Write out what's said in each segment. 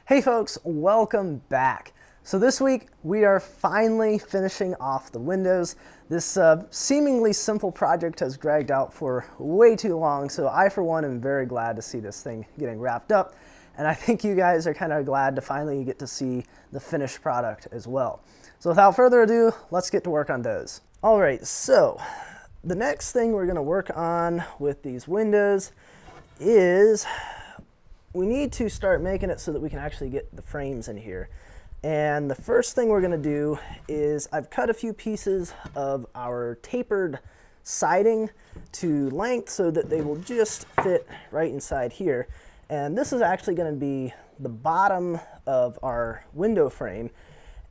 Hey folks, welcome back. So this week we are finally finishing off the windows. This seemingly simple project has dragged out for way too long, so I for one am very glad to see this thing getting wrapped up, and I think you guys are kind of glad to finally get to see the finished product as well. So without further ado, let's get to work on those. All right, so the next thing we're going to work on with these windows is we need to start making it so that we can actually get the frames in here. And the first thing we're going to do is I've cut a few pieces of our tapered siding to length so that they will just fit right inside here. And this is actually going to be the bottom of our window frame.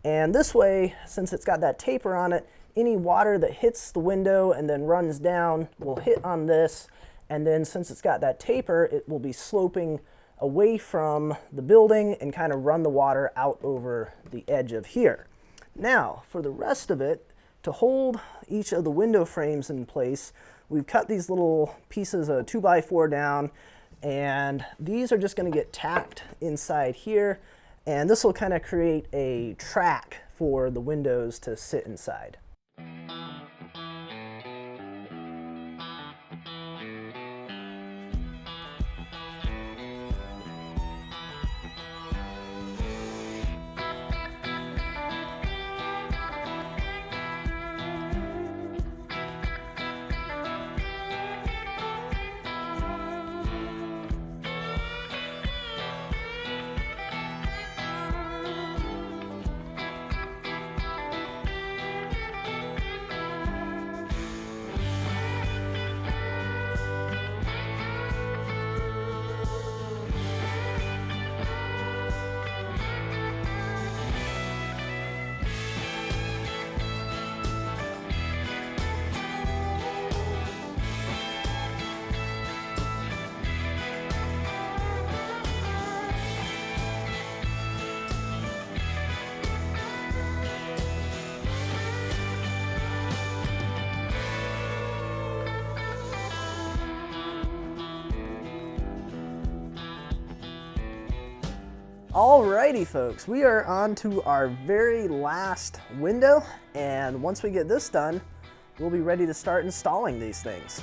And this way, since it's got that taper on it, any water that hits the window and then runs down will hit on this. And then since it's got that taper, it will be sloping away from the building and kind of run the water out over the edge of here. Now, for the rest of it, to hold each of the window frames in place, we've cut these little pieces of 2x4 down, and these are just going to get tacked inside here, and this will kind of create a track for the windows to sit inside. Alrighty folks, we are on to our very last window, and once we get this done, we'll be ready to start installing these things.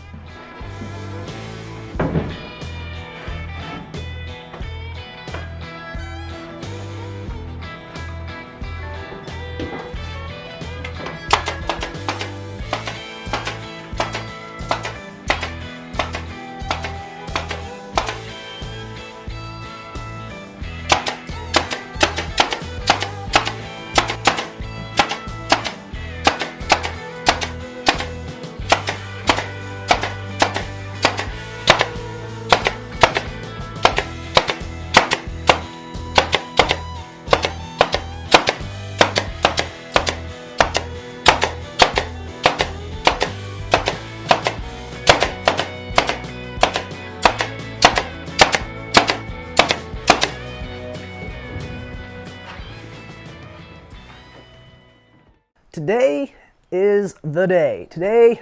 Today is the day. Today,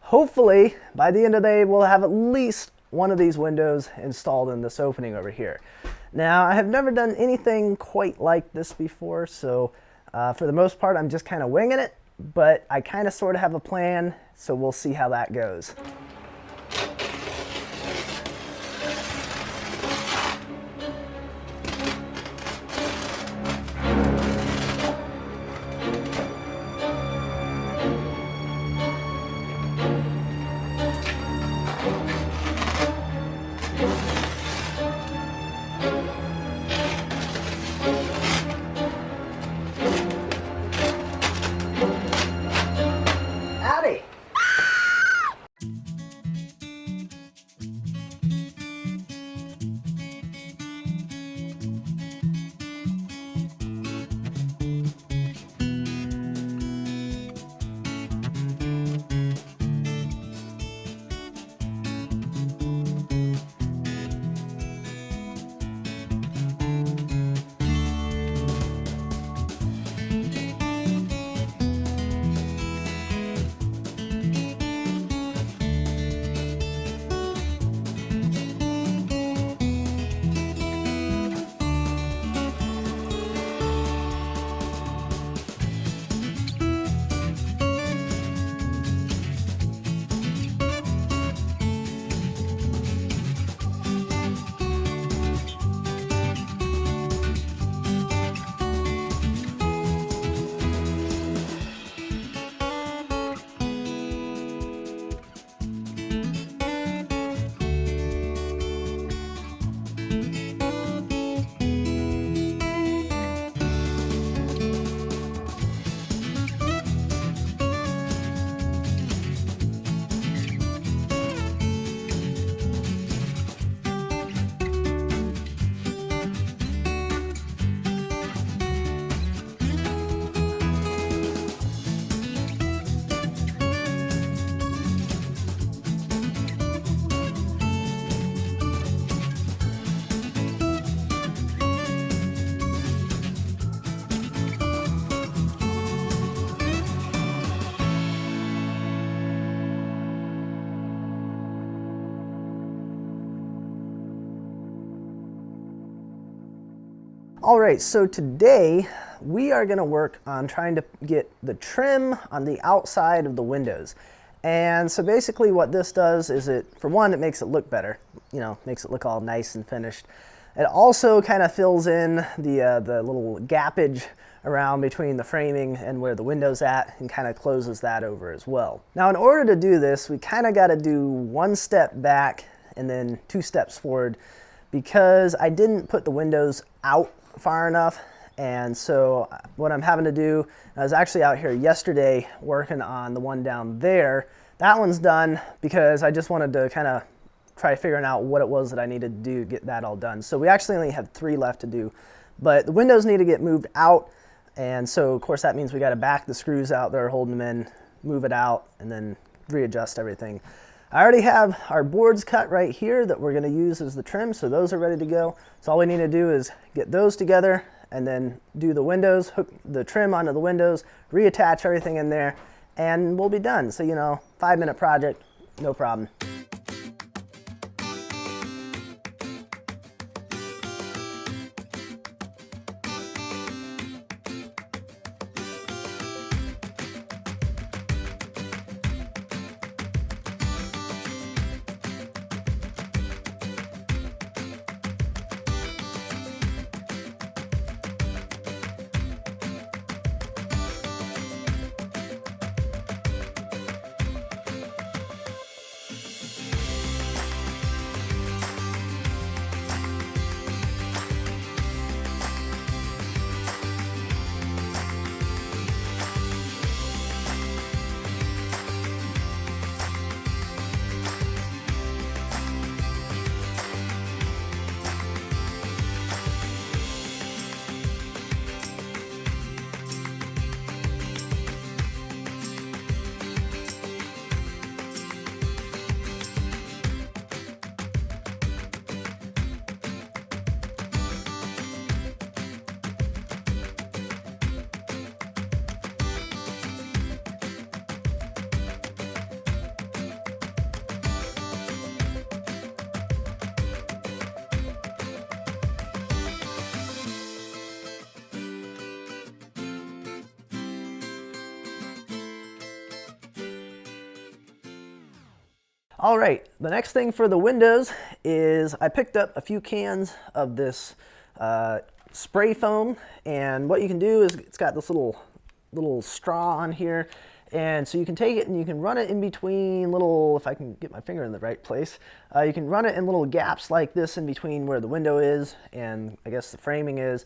hopefully, by the end of the day, we'll have at least one of these windows installed in this opening over here. Now, I have never done anything quite like this before, so for the most part, I'm just kind of winging it, but I kind of sort of have a plan, so we'll see how that goes. All right, so today we are gonna work on trying to get the trim on the outside of the windows. And so basically what this does is for one, it makes it look better, makes it look all nice and finished. It also kind of fills in the little gappage around between the framing and where the window's at, and kind of closes that over as well. Now in order to do this, we kind of got to do one step back and then 2 steps forward, because I didn't put the windows out far enough. And so what I'm having to do, I was actually out here yesterday working on the one down there. That one's done because I just wanted to kind of try figuring out what it was that I needed to do to get that all done. So we actually only have 3 left to do, but the windows need to get moved out. And so of course that means we got to back the screws out that are holding them in, move it out, and then readjust everything. I already have our boards cut right here that we're going to use as the trim, so those are ready to go. So all we need to do is get those together and then do the windows, hook the trim onto the windows, reattach everything in there, and we'll be done. So 5-minute project, no problem. All right, the next thing for the windows is I picked up a few cans of this spray foam, and what you can do is it's got this little straw on here, and so you can take it and you can run it in between little, if I can get my finger in the right place, you can run it in little gaps like this in between where the window is and I guess the framing is.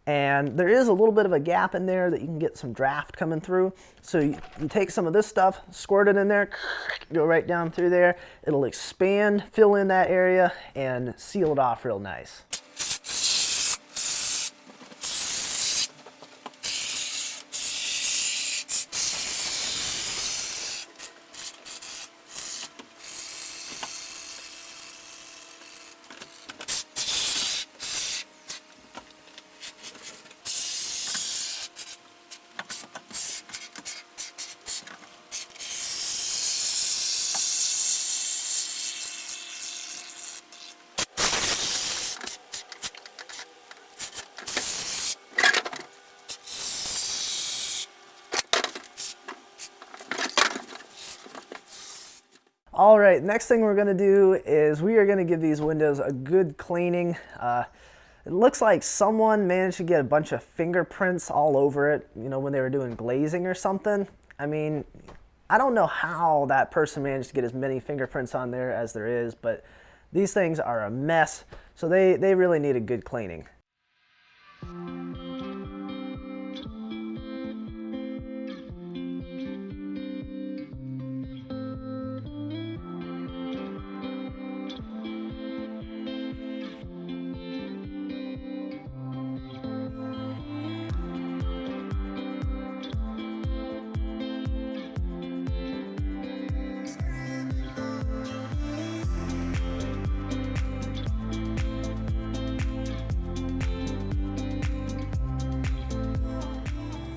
And there is a little bit of a gap in there that you can get some draft coming through. So you take some of this stuff, squirt it in there, go right down through there. It'll expand, fill in that area, and seal it off real nice. All right, next thing we're gonna do is we are gonna give these windows a good cleaning. It looks like someone managed to get a bunch of fingerprints all over it, when they were doing glazing or something. I mean, I don't know how that person managed to get as many fingerprints on there as there is, but these things are a mess, so they really need a good cleaning.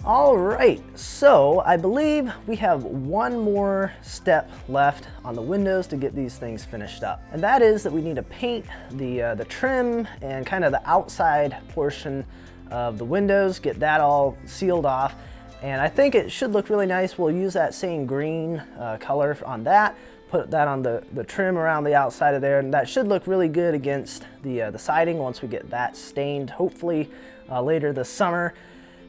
All right, so I believe we have one more step left on the windows to get these things finished up. And that is that we need to paint the trim and kind of the outside portion of the windows, get that all sealed off. And I think it should look really nice. We'll use that same green color on that, put that on the trim around the outside of there, and that should look really good against the siding once we get that stained, hopefully later this summer.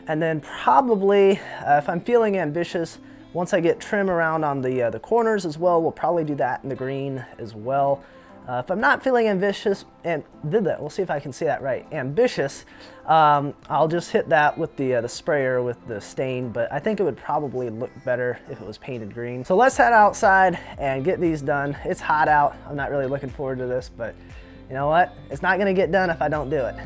And then probably, if I'm feeling ambitious, once I get trim around on the corners as well, we'll probably do that in the green as well. If I'm not feeling ambitious, we'll see if I can say that right, ambitious, I'll just hit that with the sprayer with the stain, but I think it would probably look better if it was painted green. So let's head outside and get these done. It's hot out. I'm not really looking forward to this, but you know what? It's not gonna get done if I don't do it.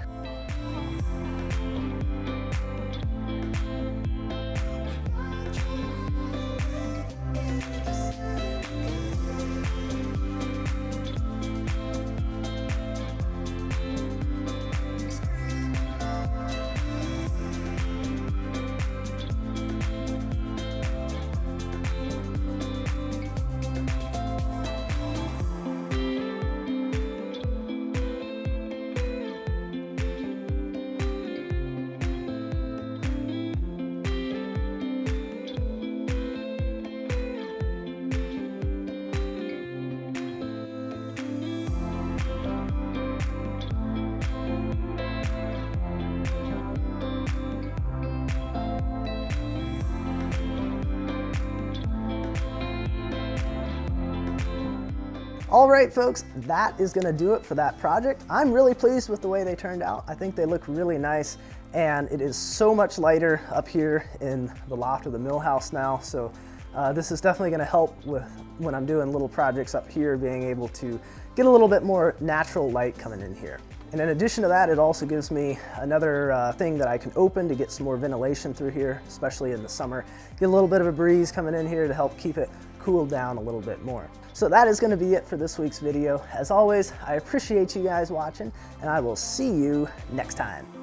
All right, folks, that is gonna do it for that project. I'm really pleased with the way they turned out. I think they look really nice, and it is so much lighter up here in the loft of the Millhouse now. So this is definitely gonna help with when I'm doing little projects up here, being able to get a little bit more natural light coming in here. And in addition to that, it also gives me another thing that I can open to get some more ventilation through here, especially in the summer. Get a little bit of a breeze coming in here to help keep it cooled down a little bit more. So that is going to be it for this week's video. As always, I appreciate you guys watching, and I will see you next time.